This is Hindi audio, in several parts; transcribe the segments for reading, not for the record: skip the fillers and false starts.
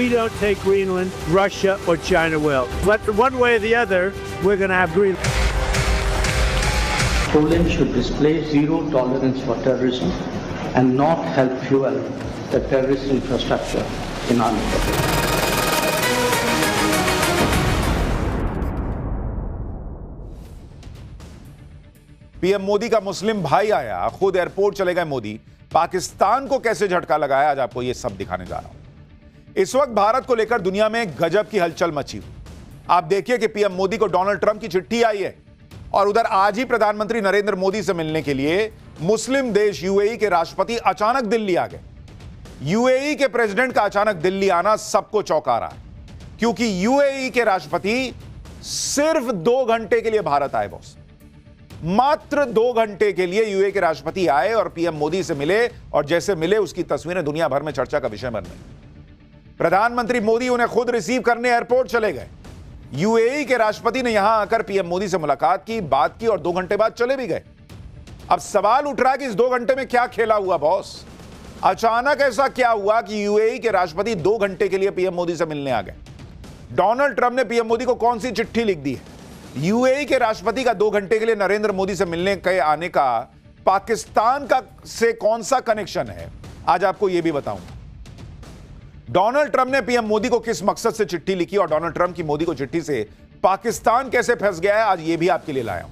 we don't take Greenland, Russia or China will. But one way or the other, we're going to have Greenland. Poland should display zero tolerance for terrorism and not help fuel the terrorist infrastructure in our neighborhood. PM Modi का मुस्लिम भाई आया, खुद एयरपोर्ट चले गए मोदी। पाकिस्तान को कैसे झटका लगाया, आज आपको यह सब दिखाने जा रहा हूं। इस वक्त भारत को लेकर दुनिया में गजब की हलचल मची हुई। आप देखिए कि पीएम मोदी को डोनाल्ड ट्रंप की चिट्ठी आई है और उधर आज ही प्रधानमंत्री नरेंद्र मोदी से मिलने के लिए मुस्लिम देश यूएई के राष्ट्रपति अचानक दिल्ली आ गए। यूएई के प्रेसिडेंट का अचानक दिल्ली आना सबको चौंका रहा है, क्योंकि यूएई के राष्ट्रपति सिर्फ 2 घंटे के लिए भारत आए। बॉस, मात्र 2 घंटे के लिए यूएई के राष्ट्रपति आए और पीएम मोदी से मिले, और जैसे मिले उसकी तस्वीरें दुनिया भर में चर्चा का विषय बन गई। प्रधानमंत्री मोदी उन्हें खुद रिसीव करने एयरपोर्ट चले गए। यूएई के राष्ट्रपति ने यहां आकर पीएम मोदी से मुलाकात की, बात की और 2 घंटे बाद चले भी गए। अब सवाल उठ रहा है कि इस 2 घंटे में क्या खेला हुआ बॉस? अचानक ऐसा क्या हुआ कि यूएई के राष्ट्रपति 2 घंटे के लिए पीएम मोदी से मिलने आ गए? डोनाल्ड ट्रंप ने पीएम मोदी को कौन सी चिट्ठी लिख दी है? यूएई के राष्ट्रपति का 2 घंटे के लिए नरेंद्र मोदी से मिलने के आने का पाकिस्तान का से कौन सा कनेक्शन है, आज आपको यह भी बताऊंगा। डोनाल्ड ट्रंप ने पीएम मोदी को किस मकसद से चिट्ठी लिखी और डोनाल्ड ट्रंप की मोदी को चिट्ठी से पाकिस्तान कैसे फंस गया है, आज यह भी आपके लिए लाया हूं।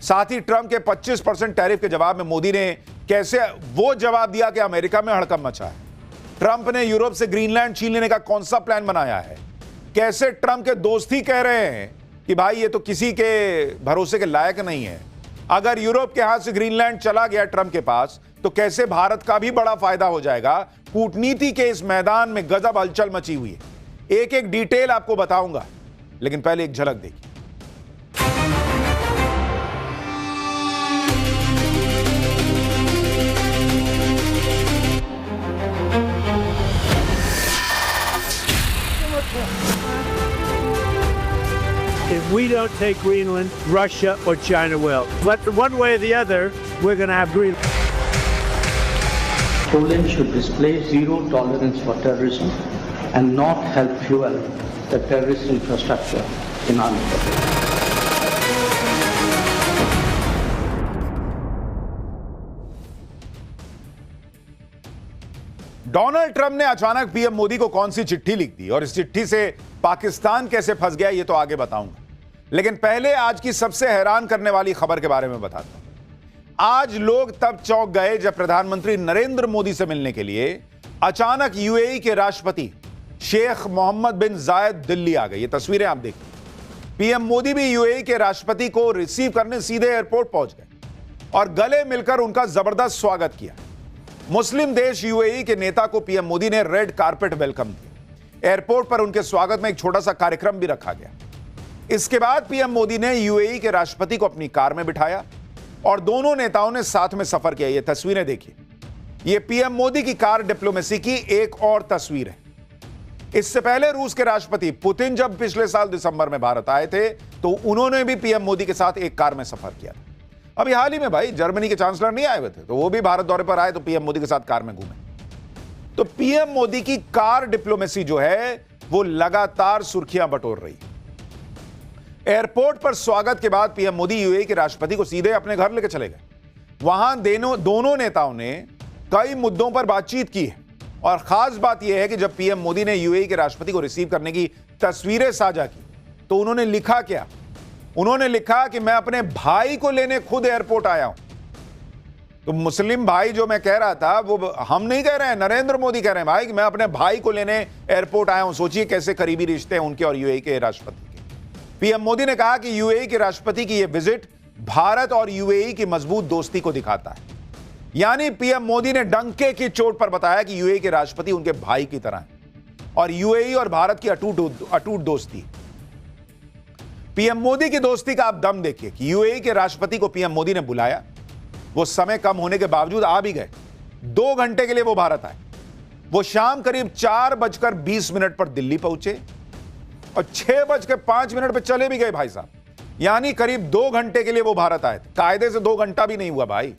साथ ही ट्रंप के 25% टैरिफ के जवाब में मोदी ने कैसे वो जवाब दिया कि अमेरिका में हड़कंप मचा है। ट्रंप ने यूरोप से ग्रीनलैंड छीन लेने का कौन सा प्लान बनाया है। कैसे ट्रंप के दोस्त ही कह रहे हैं कि भाई ये तो किसी के भरोसे के लायक नहीं है। अगर यूरोप के हाथ से ग्रीनलैंड चला गया ट्रंप के पास, तो कैसे भारत का भी बड़ा फायदा हो जाएगा। कूटनीति के इस मैदान में गजब हलचल मची हुई है। एक एक डिटेल आपको बताऊंगा, लेकिन पहले एक झलक देखिए। If we don't take Greenland, Russia or China will. But one way or the other, we're going to have Greenland. Poland should display zero tolerance for terrorism and not help fuel the terrorist infrastructure in our neighborhood. Donald Trump ने अचानक पीएम मोदी को कौन सी चिट्ठी लिख दी और इस चिट्ठी से पाकिस्तान कैसे फंस गया, ये तो आगे बताऊंगा। लेकिन पहले आज की सबसे हैरान करने वाली खबर के बारे में बताता हूं। आज लोग तब चौंक गए जब प्रधानमंत्री नरेंद्र मोदी से मिलने के लिए अचानक यूएई के राष्ट्रपति शेख मोहम्मद बिन जायद दिल्ली आ गए। ये तस्वीरें आप देखिए। पीएम मोदी भी यूएई के राष्ट्रपति को रिसीव करने सीधे एयरपोर्ट पहुंच गए और गले मिलकर उनका जबरदस्त स्वागत किया। मुस्लिम देश यूएई के नेता को पीएम मोदी ने रेड कारपेट वेलकम दिया। एयरपोर्ट पर उनके स्वागत में एक छोटा सा कार्यक्रम भी रखा गया। इसके बाद पीएम मोदी ने यूएई के राष्ट्रपति को अपनी कार में बिठाया और दोनों नेताओं ने साथ में सफर किया। ये तस्वीरें देखिए। ये पीएम मोदी की कार डिप्लोमेसी की एक और तस्वीर है। इससे पहले रूस के राष्ट्रपति पुतिन जब पिछले साल दिसंबर में भारत आए थे, तो उन्होंने भी पीएम मोदी के साथ एक कार में सफर किया था। अभी हाल ही में भाई जर्मनी के चांसलर नहीं आए हुए थे, तो वो भी भारत दौरे पर आए, तो पीएम मोदी के साथ कार में घूमे। तो पीएम मोदी की कार डिप्लोमेसी जो है वो लगातार सुर्खियां बटोर रही। एयरपोर्ट पर स्वागत के बाद पीएम मोदी यूएई के राष्ट्रपति को सीधे अपने घर लेकर चले गए। वहां दोनों नेताओं ने कई मुद्दों पर बातचीत की है और खास बात यह है कि जब पीएम मोदी ने यूएई के राष्ट्रपति को रिसीव करने की तस्वीरें साझा की, तो उन्होंने लिखा क्या? उन्होंने लिखा कि मैं अपने भाई को लेने खुद एयरपोर्ट आया हूं। तो मुस्लिम भाई जो मैं कह रहा था, वो हम नहीं कह रहे हैं, नरेंद्र मोदी कह रहे हैं भाई कि मैं अपने भाई को लेने एयरपोर्ट आया हूं। सोचिए कैसे करीबी रिश्ते हैं उनके और यूएई के राष्ट्रपति के। पीएम मोदी ने कहा कि यूएई के राष्ट्रपति की यह विजिट भारत और यूएई की मजबूत दोस्ती को दिखाता है। यानी पीएम मोदी ने डंके की चोट पर बताया कि यूएई के राष्ट्रपति उनके भाई की तरह हैं और यूएई और भारत की अटूट दोस्ती। पीएम मोदी की दोस्ती का आप दम देखिए कि यूएई के राष्ट्रपति को पीएम मोदी ने बुलाया, वो समय कम होने के बावजूद आ भी गए। 2 घंटे के लिए वो भारत आए। वो शाम करीब 4:20 पर दिल्ली पहुंचे और 6:05 पर चले भी गए भाई साहब। यानी करीब 2 घंटे के लिए वो भारत आए थे। कायदे से 2 घंटा भी नहीं हुआ भाई।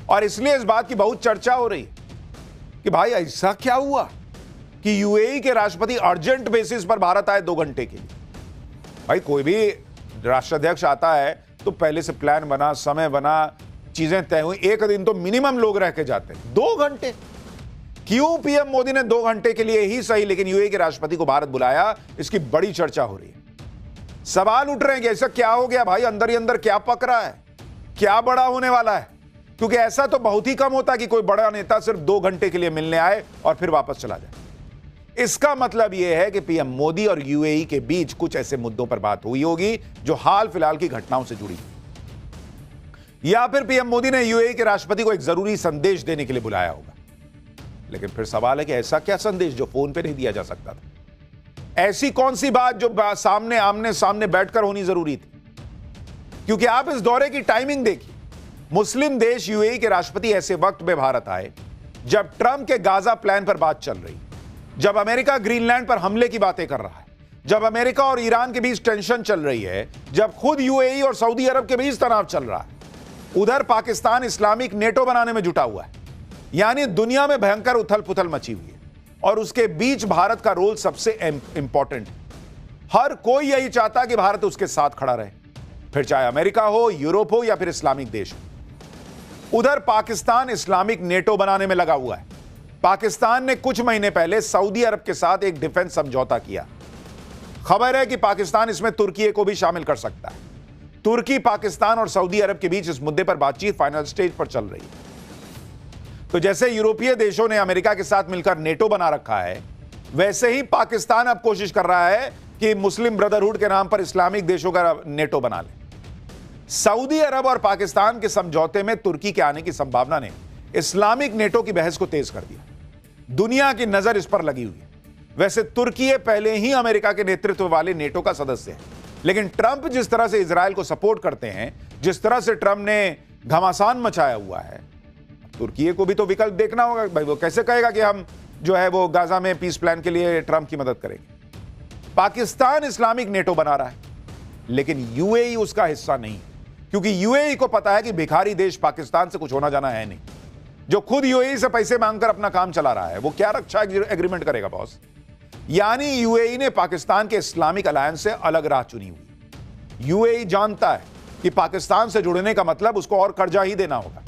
और इसलिए इस बात की बहुत चर्चा हो रही कि भाई ऐसा क्या हुआ कि यूएई के राष्ट्रपति अर्जेंट बेसिस पर भारत आए 2 घंटे के लिए। भाई कोई भी राष्ट्राध्यक्ष आता है तो पहले से प्लान बना, समय बना, चीजें तय हुई, 1 दिन तो मिनिमम लोग रह के जाते हैं। 2 घंटे क्यों पीएम मोदी ने 2 घंटे के लिए ही सही, लेकिन यूएई के राष्ट्रपति को भारत बुलाया, इसकी बड़ी चर्चा हो रही है। सवाल उठ रहे हैं कि ऐसा क्या हो गया भाई, अंदर ही अंदर क्या पक रहा है, क्या बड़ा होने वाला है? क्योंकि ऐसा तो बहुत ही कम होता है कि कोई बड़ा नेता सिर्फ 2 घंटे के लिए मिलने आए और फिर वापस चला जाए। इसका मतलब यह है कि पीएम मोदी और यूएई के बीच कुछ ऐसे मुद्दों पर बात हुई होगी जो हाल फिलहाल की घटनाओं से जुड़ी, या फिर पीएम मोदी ने यूएई के राष्ट्रपति को एक जरूरी संदेश देने के लिए बुलाया होगा। लेकिन फिर सवाल है कि ऐसा क्या संदेश जो फोन पे नहीं दिया जा सकता था? ऐसी कौन सी बात जो सामने आमने सामने बैठकर होनी जरूरी थी? क्योंकि आप इस दौरे की टाइमिंग देखिए, मुस्लिम देश यूएई के राष्ट्रपति ऐसे वक्त में भारत आए जब ट्रंप के गाजा प्लान पर बात चल रही, जब अमेरिका ग्रीनलैंड पर हमले की बातें कर रहा है, जब अमेरिका और ईरान के बीच टेंशन चल रही है, जब खुद यूएई और सऊदी अरब के बीच तनाव चल रहा है। उधर पाकिस्तान इस्लामिक नेटो बनाने में जुटा हुआ है, यानी दुनिया में भयंकर उथल पुथल मची हुई है, और उसके बीच भारत का रोल सबसे इंपॉर्टेंट है। हर कोई यही चाहता है कि भारत उसके साथ खड़ा रहे, फिर चाहे अमेरिका हो, यूरोप हो या फिर इस्लामिक देश हो। उधर पाकिस्तान इस्लामिक नेटो बनाने में लगा हुआ है। पाकिस्तान ने कुछ महीने पहले सऊदी अरब के साथ एक डिफेंस समझौता किया। खबर है कि पाकिस्तान इसमें तुर्की को भी शामिल कर सकता है। तुर्की, पाकिस्तान और सऊदी अरब के बीच इस मुद्दे पर बातचीत फाइनल स्टेज पर चल रही है। तो जैसे यूरोपीय देशों ने अमेरिका के साथ मिलकर नेटो बना रखा है, वैसे ही पाकिस्तान अब कोशिश कर रहा है कि मुस्लिम ब्रदरहुड के नाम पर इस्लामिक देशों का नेटो बना ले। सऊदी अरब और पाकिस्तान के समझौते में तुर्की के आने की संभावना ने इस्लामिक नेटो की बहस को तेज कर दिया। दुनिया की नजर इस पर लगी हुई है। वैसे तुर्की पहले ही अमेरिका के नेतृत्व वाले नेटो का सदस्य है, लेकिन ट्रंप जिस तरह से इजराइल को सपोर्ट करते हैं, जिस तरह से ट्रंप ने घमासान मचाया हुआ है, तुर्की को भी तो विकल्प देखना होगा। भाई वो कैसे कहेगा कि हम जो है वो गाजा में पीस प्लान के लिए ट्रंप की मदद करेंगे। पाकिस्तान इस्लामिक नेटो बना रहा है, लेकिन यूएई उसका हिस्सा नहीं, क्योंकि यूएई को पता है कि भिखारी देश पाकिस्तान से कुछ होना जाना है नहीं, जो खुद यूएई से पैसे मांगकर अपना काम चला रहा है, वो क्या रक्षा एग्रीमेंट करेगा बॉस। यानी यूएई ने पाकिस्तान के इस्लामिक अलायंस से अलग राह चुनी हुई। यूएई जानता है कि पाकिस्तान से जुड़ने का मतलब उसको और कर्जा ही देना होगा,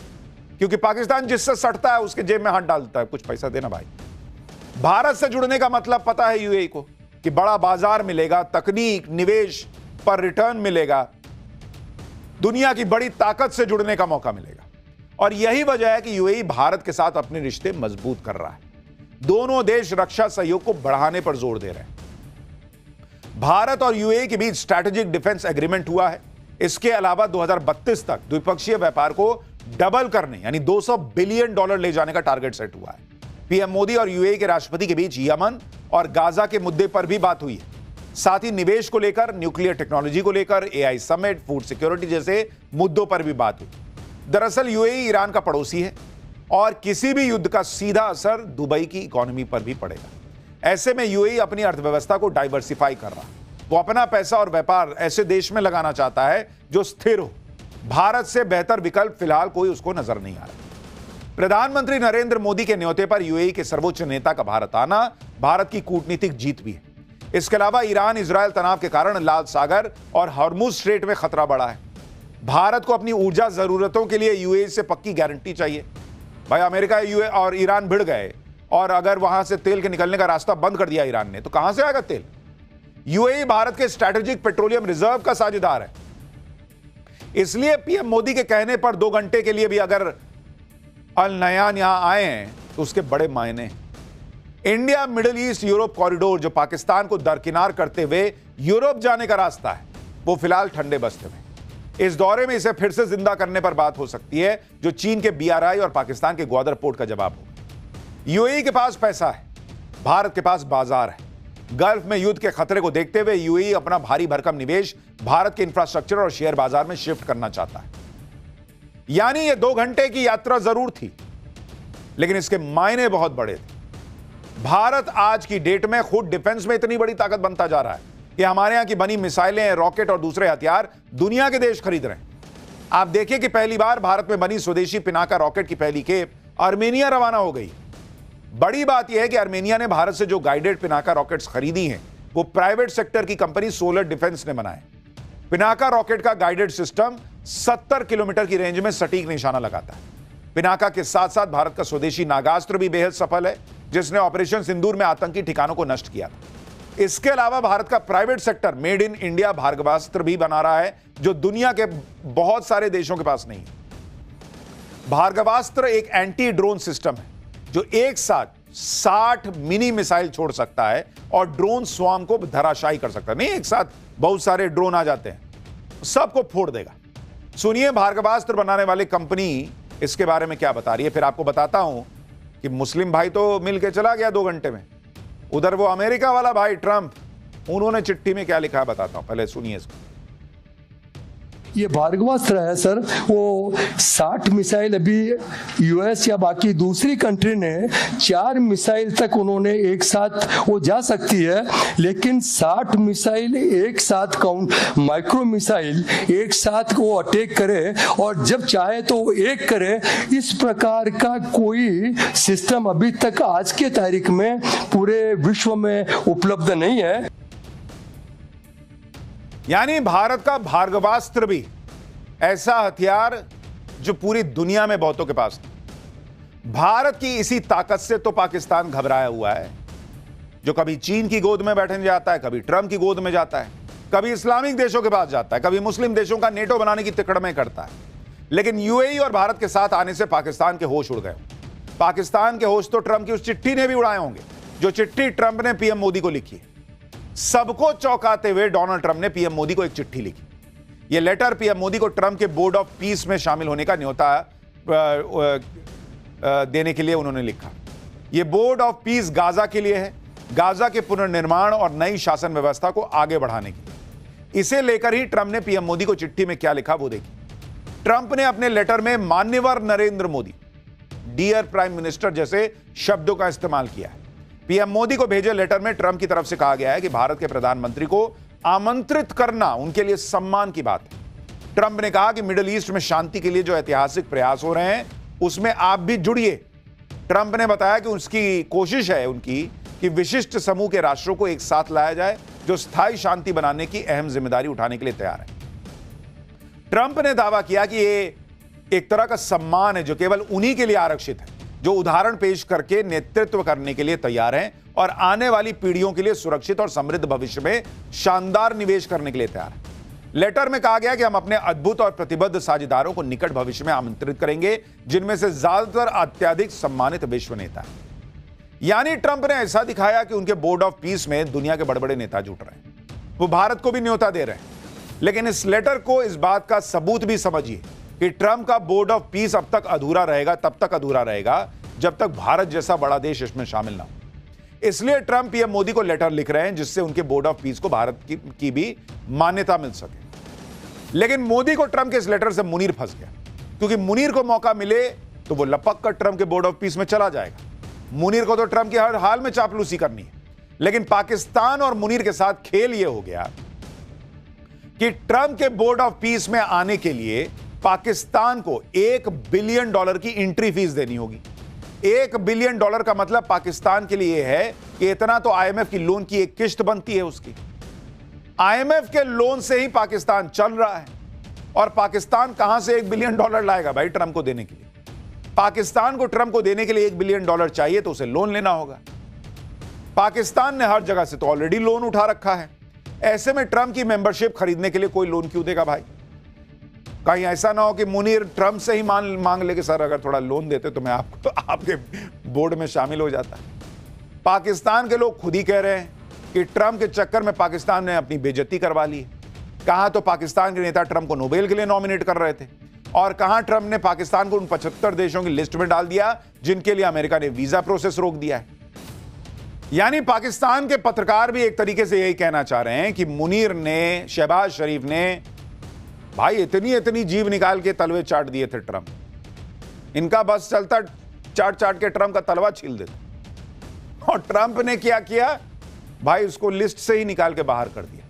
क्योंकि पाकिस्तान जिससे सटता है उसके जेब में हाथ डालता है, कुछ पैसा देना भाई। भारत से जुड़ने का मतलब पता है यूएई को कि बड़ा बाजार मिलेगा, तकनीक, निवेश पर रिटर्न मिलेगा, दुनिया की बड़ी ताकत से जुड़ने का मौका मिलेगा। और यही वजह है कि यूएई भारत के साथ अपने रिश्ते मजबूत कर रहा है। दोनों देश रक्षा सहयोग को बढ़ाने पर जोर दे रहे हैं। भारत और यूएई के बीच स्ट्रैटेजिक डिफेंस एग्रीमेंट हुआ है। इसके अलावा 2032 तक द्विपक्षीय व्यापार को डबल करने यानी $200 बिलियन ले जाने का टारगेट सेट हुआ है। पीएम मोदी और यूएई के राष्ट्रपति के बीच यमन और गाजा के मुद्दे पर भी बात हुई है। साथ ही निवेश को लेकर, न्यूक्लियर टेक्नोलॉजी को लेकर, एआई समिट, फूड सिक्योरिटी जैसे मुद्दों पर भी बात हुई। दरअसल यूएई ईरान का पड़ोसी है और किसी भी युद्ध का सीधा असर दुबई की इकोनॉमी पर भी पड़ेगा। ऐसे में यूएई अपनी अर्थव्यवस्था को डाइवर्सिफाई कर रहा है। वो अपना पैसा और व्यापार ऐसे देश में लगाना चाहता है जो स्थिर हो। भारत से बेहतर विकल्प फिलहाल कोई उसको नजर नहीं आ रहा। प्रधानमंत्री नरेंद्र मोदी के न्योते पर यूएई के सर्वोच्च नेता का भारत आना भारत की कूटनीतिक जीत भी है। इसके अलावा ईरान इजरायल तनाव के कारण लाल सागर और हॉर्मुज स्ट्रेट में खतरा बढ़ा है। भारत को अपनी ऊर्जा जरूरतों के लिए यूएई से पक्की गारंटी चाहिए। भाई अमेरिका यूए और ईरान भिड़ गए और अगर वहां से तेल के निकलने का रास्ता बंद कर दिया ईरान ने, तो कहां से आएगा तेल? यूएई भारत के स्ट्रैटेजिक पेट्रोलियम रिजर्व का साझेदार है। इसलिए पीएम मोदी के कहने पर 2 घंटे के लिए भी अगर अल नयान यहां आए हैं तो उसके बड़े मायने हैं। India middle east Europe corridor जो पाकिस्तान को दरकिनार करते हुए यूरोप जाने का रास्ता है, वो फिलहाल ठंडे बस्ते में। इस दौरे में इसे फिर से जिंदा करने पर बात हो सकती है, जो चीन के बीआरआई और पाकिस्तान के ग्वादर पोर्ट का जवाब होगा। यूएई के पास पैसा है, भारत के पास बाजार है। गल्फ में युद्ध के खतरे को देखते हुए यूएई अपना भारी भरकम निवेश भारत के इंफ्रास्ट्रक्चर और शेयर बाजार में शिफ्ट करना चाहता है। यानी ये 2 घंटे की यात्रा जरूर थी, लेकिन इसके मायने बहुत बड़े थे। भारत आज की डेट में खुद डिफेंस में इतनी बड़ी ताकत बनता जा रहा है कि हमारे यहां की बनी मिसाइलें, रॉकेट और दूसरे हथियार दुनिया के देश खरीद रहे हैं। आप देखिए कि पहली बार भारत में बनी स्वदेशी पिनाका रॉकेट की पहली खेप आर्मेनिया रवाना हो गई। बड़ी बात यह है कि आर्मेनिया ने भारत से जो गाइडेड पिनाका रॉकेट्स खरीदी हैं वो प्राइवेट सेक्टर की कंपनी सोलर डिफेंस ने बनाए। पिनाका रॉकेट का गाइडेड सिस्टम 70 किलोमीटर की रेंज में सटीक निशाना लगाता है। पिनाका के साथ साथ भारत का स्वदेशी नागास्त्र भी बेहद सफल है, जिसने ऑपरेशन सिंदूर में आतंकी ठिकानों को नष्ट किया था। इसके अलावा भारत का private sector made in India Bhargavastra भी बना रहा है, जो दुनिया के बहुत सारे देशों के पास नहीं है। भार्गवास्त्र एक एंटी ड्रोन सिस्टम है जो एक साथ 60 मिनी मिसाइल छोड़ सकता है और ड्रोन स्वार्म को धराशायी कर सकता है। नहीं, एक साथ बहुत सारे ड्रोन आ जाते हैं, सबको फोड़ देगा। सुनिए भार्गवास्त्र बनाने वाली कंपनी इसके बारे में क्या बता रही है, फिर आपको बताता हूं कि मुस्लिम भाई तो मिलके चला गया 2 घंटे में। उधर वो अमेरिका वाला भाई ट्रंप, उन्होंने चिट्ठी में क्या लिखा है बताता हूं, पहले सुनिए इसको। ये भार्गवास्त्र है सर, वो 60 मिसाइल अभी यूएस या बाकी दूसरी कंट्री ने 4 मिसाइल तक उन्होंने एक साथ वो जा सकती है, लेकिन 60 मिसाइल एक साथ काउंट माइक्रो मिसाइल एक साथ वो अटैक करे और जब चाहे तो वो एक करे, इस प्रकार का कोई सिस्टम अभी तक आज के तारीख में पूरे विश्व में उपलब्ध नहीं है। यानी भारत का भार्गवास्त्र भी ऐसा हथियार जो पूरी दुनिया में बहुतों के पास है। भारत की इसी ताकत से तो पाकिस्तान घबराया हुआ है, जो कभी चीन की गोद में बैठने जाता है, कभी ट्रंप की गोद में जाता है, कभी इस्लामिक देशों के पास जाता है, कभी मुस्लिम देशों का नेटो बनाने की तिकड़में करता है। लेकिन यूएई और भारत के साथ आने से पाकिस्तान के होश उड़ गए। पाकिस्तान के होश तो ट्रंप की उस चिट्ठी ने भी उड़ाए होंगे, जो चिट्ठी ट्रंप ने पीएम मोदी को लिखी है। सबको चौंकाते हुए डोनाल्ड ट्रंप ने पीएम मोदी को एक चिट्ठी लिखी। यह लेटर पीएम मोदी को ट्रंप के बोर्ड ऑफ पीस में शामिल होने का न्योता देने के लिए उन्होंने लिखा। यह बोर्ड ऑफ पीस गाजा के लिए है, गाजा के पुनर्निर्माण और नई शासन व्यवस्था को आगे बढ़ाने के लिए। इसे लेकर ही ट्रंप ने पीएम मोदी को चिट्ठी में क्या लिखा वो देखिए। ट्रंप ने अपने लेटर में मान्यवर Narendra Modi, dear prime minister जैसे शब्दों का इस्तेमाल किया है। पीएम मोदी को भेजे लेटर में ट्रंप की तरफ से कहा गया है कि भारत के प्रधानमंत्री को आमंत्रित करना उनके लिए सम्मान की बात है। ट्रंप ने कहा कि मिडिल ईस्ट में शांति के लिए जो ऐतिहासिक प्रयास हो रहे हैं उसमें आप भी जुड़िए। ट्रंप ने बताया कि उसकी कोशिश है उनकी कि विशिष्ट समूह के राष्ट्रों को एक साथ लाया जाए जो स्थायी शांति बनाने की अहम जिम्मेदारी उठाने के लिए तैयार है। ट्रंप ने दावा किया कि ये एक तरह का सम्मान है जो केवल उन्हीं के लिए आरक्षित है जो उदाहरण पेश करके नेतृत्व करने के लिए तैयार हैं और आने वाली पीढ़ियों के लिए सुरक्षित और समृद्ध भविष्य में शानदार निवेश करने के लिए तैयार हैं। लेटर में कहा गया कि हम अपने अद्भुत और प्रतिबद्ध साझेदारों को निकट भविष्य में आमंत्रित करेंगे, जिनमें से ज्यादातर अत्यधिक सम्मानित विश्व नेता हैं। यानी ट्रंप ने ऐसा दिखाया कि उनके बोर्ड ऑफ पीस में दुनिया के बड़े बड़े नेता जुट रहे हैं, वो भारत को भी न्योता दे रहे हैं। लेकिन इस लेटर को इस बात का सबूत भी समझिए कि ट्रंप का बोर्ड ऑफ पीस अब तक अधूरा रहेगा, तब तक अधूरा रहेगा जब तक भारत जैसा बड़ा देश इसमें शामिल ना हो। इसलिए ट्रंप पीएम मोदी को लेटर लिख रहे हैं जिससे उनके बोर्ड ऑफ पीस को भारत की भी मान्यता मिल सके। लेकिन मोदी को ट्रंप के इस लेटर से मुनीर फंस गया, क्योंकि मुनीर को मौका मिले तो वो लपक कर ट्रंप के बोर्ड ऑफ पीस में चला जाएगा। मुनीर को तो ट्रंप की हर हाल में चापलूसी करनी है। लेकिन पाकिस्तान और मुनीर के साथ खेल यह हो गया कि ट्रंप के बोर्ड ऑफ पीस में आने के लिए पाकिस्तान को $1 बिलियन की एंट्री फीस देनी होगी। $1 बिलियन का मतलब पाकिस्तान के लिए है कि इतना तो आईएमएफ की लोन की एक किश्त बनती है उसकी। आईएमएफ के लोन से ही पाकिस्तान चल रहा है और पाकिस्तान कहां से $1 बिलियन लाएगा भाई ट्रंप को देने के लिए। पाकिस्तान को ट्रंप को देने के लिए $1 बिलियन चाहिए तो उसे लोन लेना होगा। पाकिस्तान ने हर जगह से तो ऑलरेडी लोन उठा रखा है। ऐसे में ट्रंप की मेंबरशिप खरीदने के लिए कोई लोन क्यों देगा भाई? कहीं ऐसा ना हो कि मुनीर ट्रंप से ही मांग ले कि सर अगर थोड़ा लोन देते तो मैं आपको आपके बोर्ड में शामिल हो जाता। पाकिस्तान के लोग खुद ही कह रहे हैं कि ट्रंप के चक्कर में पाकिस्तान ने अपनी बेइज्जती करवा ली। कहां तो पाकिस्तान के नेता ट्रंप को नोबेल के लिए नॉमिनेट कर रहे थे और कहां ट्रंप ने पाकिस्तान को उन 75 देशों की लिस्ट में डाल दिया जिनके लिए अमेरिका ने वीजा प्रोसेस रोक दिया है। यानी पाकिस्तान के पत्रकार भी एक तरीके से यही कहना चाह रहे हैं कि मुनीर ने, शहबाज शरीफ ने भाई इतनी जीव निकाल के तलवे चाट दिए थे ट्रंप। इनका बस चलता चाट के ट्रंप का तलवा छील देते। और ट्रंप ने क्या किया भाई, उसको लिस्ट से ही निकाल के बाहर कर दिया।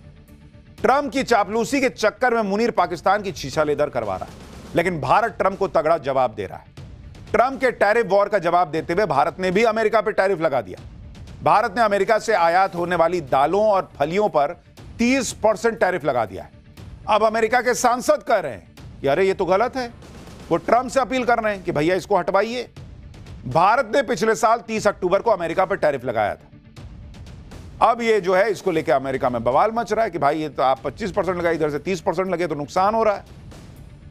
ट्रंप की चापलूसी के चक्कर में मुनीर पाकिस्तान की शीशा लेदर करवा रहा है, लेकिन भारत ट्रंप को तगड़ा जवाब दे रहा है। ट्रंप के टैरिफ वॉर का जवाब देते हुए भारत ने भी अमेरिका पर टैरिफ लगा दिया। भारत ने अमेरिका से आयात होने वाली दालों और फलियों पर 30% टैरिफ लगा दिया है। अब अमेरिका के सांसद कह रहे हैं कि अरे ये तो गलत है। वो ट्रंप से अपील कर रहे हैं कि भैया इसको हटवाइए। भारत ने पिछले साल 30 अक्टूबर को अमेरिका पर टैरिफ लगाया था। अब ये जो है इसको लेकर अमेरिका में बवाल मच रहा है कि भाई ये तो आप 25% लगाए, इधर से 30% लगे तो नुकसान हो रहा है।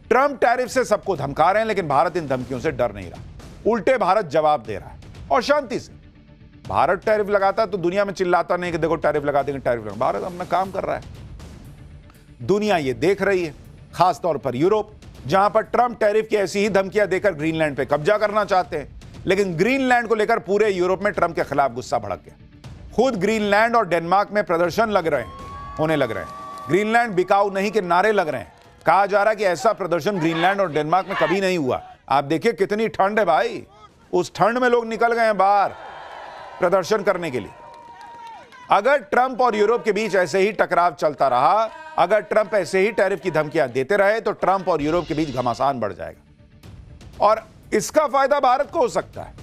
ट्रंप टैरिफ से सबको धमका रहे हैं, लेकिन भारत इन धमकियों से डर नहीं रहा। उल्टे भारत जवाब दे रहा है और शांति से। भारत टैरिफ लगाता तो दुनिया में चिल्लाता नहीं कि देखो टैरिफ लगा देंगे, टैरिफ लगा। भारत अपना काम कर रहा है, दुनिया ये देख रही है, खासतौर पर यूरोप, जहां पर ट्रंप टैरिफ की ऐसी ही धमकियां देकर ग्रीनलैंड पे कब्जा करना चाहते हैं। लेकिन ग्रीनलैंड को लेकर पूरे यूरोप में ट्रंप के खिलाफ गुस्सा भड़क गया। खुद ग्रीनलैंड और डेनमार्क में प्रदर्शन होने लग रहे हैं। ग्रीनलैंड बिकाऊ नहीं के नारे लग रहे हैं। कहा जा रहा है कि ऐसा प्रदर्शन ग्रीनलैंड और डेनमार्क में कभी नहीं हुआ। आप देखिए कितनी ठंड है भाई, उस ठंड में लोग निकल गए हैं बाहर प्रदर्शन करने के लिए। अगर ट्रंप और यूरोप के बीच ऐसे ही टकराव चलता रहा, अगर ट्रंप ऐसे ही टैरिफ की धमकियां देते रहे, तो ट्रंप और यूरोप के बीच घमासान बढ़ जाएगा और इसका फायदा भारत को हो सकता है।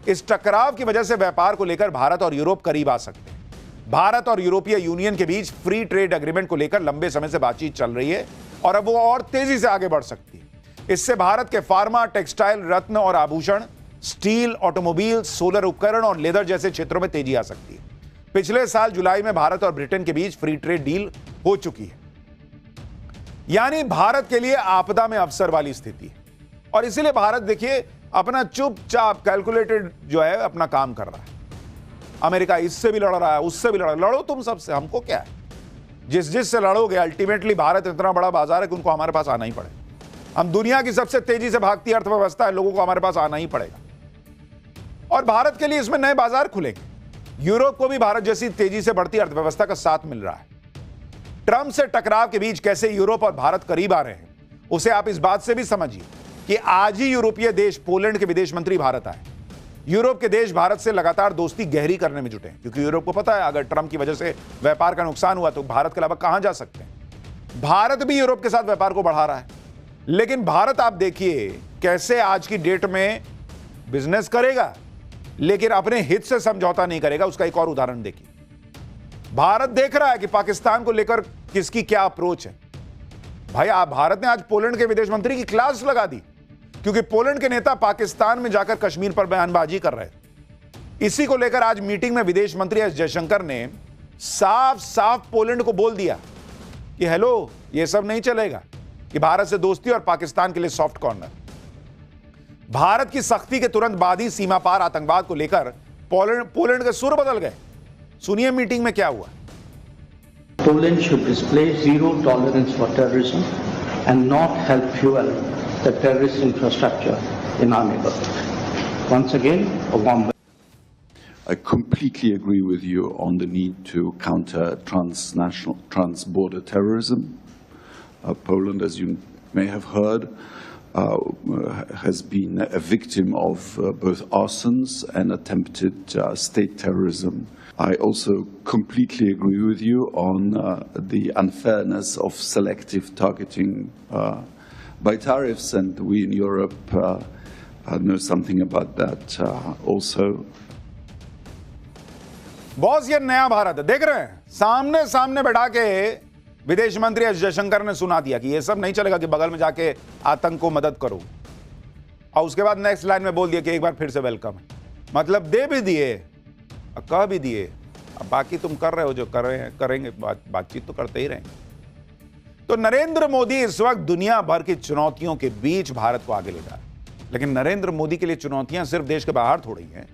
इस टकराव की वजह से व्यापार को लेकर भारत और यूरोप करीब आ सकते हैं। भारत और यूरोपीय यूनियन के बीच फ्री ट्रेड एग्रीमेंट को लेकर लंबे समय से बातचीत चल रही है और अब वो और तेजी से आगे बढ़ सकती है। इससे भारत के फार्मा, टेक्सटाइल, रत्न और आभूषण, स्टील, ऑटोमोबाइल, सोलर उपकरण और लेदर जैसे क्षेत्रों में तेजी आ सकती है। पिछले साल जुलाई में भारत और ब्रिटेन के बीच फ्री ट्रेड डील हो चुकी है। यानी भारत के लिए आपदा में अवसर वाली स्थिति है और इसीलिए भारत देखिए अपना चुपचाप कैलकुलेटेड जो है अपना काम कर रहा है। अमेरिका इससे भी लड़ रहा है, उससे भी लड़ो तुम सबसे, हमको क्या है। जिस से लड़ोगे अल्टीमेटली भारत इतना बड़ा बाजार है कि उनको हमारे पास आना ही पड़ेगा। हम दुनिया की सबसे तेजी से भागती अर्थव्यवस्था है, लोगों को हमारे पास आना ही पड़ेगा और भारत के लिए इसमें नए बाजार खुलेंगे। यूरोप को भी भारत जैसी तेजी से बढ़ती अर्थव्यवस्था का साथ मिल रहा है। ट्रंप से टकराव के बीच कैसे यूरोप और भारत करीब आ रहे हैं, उसे आप इस बात से भी समझिए कि आज ही यूरोपीय देश पोलैंड के विदेश मंत्री भारत आए। यूरोप के देश भारत से लगातार दोस्ती गहरी करने में जुटे हैं, क्योंकि यूरोप को पता है अगर ट्रंप की वजह से व्यापार का नुकसान हुआ तो भारत के अलावा कहां जा सकते हैं। भारत भी यूरोप के साथ व्यापार को बढ़ा रहा है, लेकिन भारत आप देखिए कैसे आज की डेट में बिजनेस करेगा, लेकिन अपने हित से समझौता नहीं करेगा। उसका एक और उदाहरण देखिए। भारत देख रहा है कि पाकिस्तान को लेकर किसकी क्या अप्रोच है। भाई भारत ने आज पोलैंड के विदेश मंत्री की क्लास लगा दी, क्योंकि पोलैंड के नेता पाकिस्तान में जाकर कश्मीर पर बयानबाजी कर रहे थे। इसी को लेकर आज मीटिंग में विदेश मंत्री एस जयशंकर ने साफ साफ पोलैंड को बोल दिया कि हेलो, ये सब नहीं चलेगा कि भारत से दोस्ती और पाकिस्तान के लिए सॉफ्ट कॉर्नर। भारत की सख्ती के तुरंत बाद ही सीमा पार आतंकवाद को लेकर पोलैंड के सुर बदल गए। सुनिए मीटिंग में क्या हुआ। Poland should display zero tolerance for terrorism and not help fuel the terrorist infrastructure in our neighborhood. Once again, a warm welcome. I completely agree with you on the need to counter transnational, trans-border terrorism. Poland, as you may have heard, has been a victim of both arsons and attempted state terrorism. I also completely agree with you on the unfairness of selective targeting by tariffs, and we in Europe know something about that also. Boss ये नया भारत है, देख रहे हैं, सामने सामने बैठा के विदेश मंत्री एस जयशंकर ने सुना दिया कि ये सब नहीं चलेगा कि बगल में जाके आतंक को मदद करो, और उसके बाद नेक्स्ट लाइन में बोल दिया कि एक बार फिर से वेलकम है। मतलब दे भी दिए, कह भी दिए, अब बाकी तुम कर रहे हो जो कर रहे हैं, करेंगे, बातचीत तो करते ही रहेंगे। तो नरेंद्र मोदी इस वक्त दुनिया भर की चुनौतियों के बीच भारत को आगे ले जा रहे हैं, लेकिन नरेंद्र मोदी के लिए चुनौतियां सिर्फ देश के बाहर थोड़ी हैं,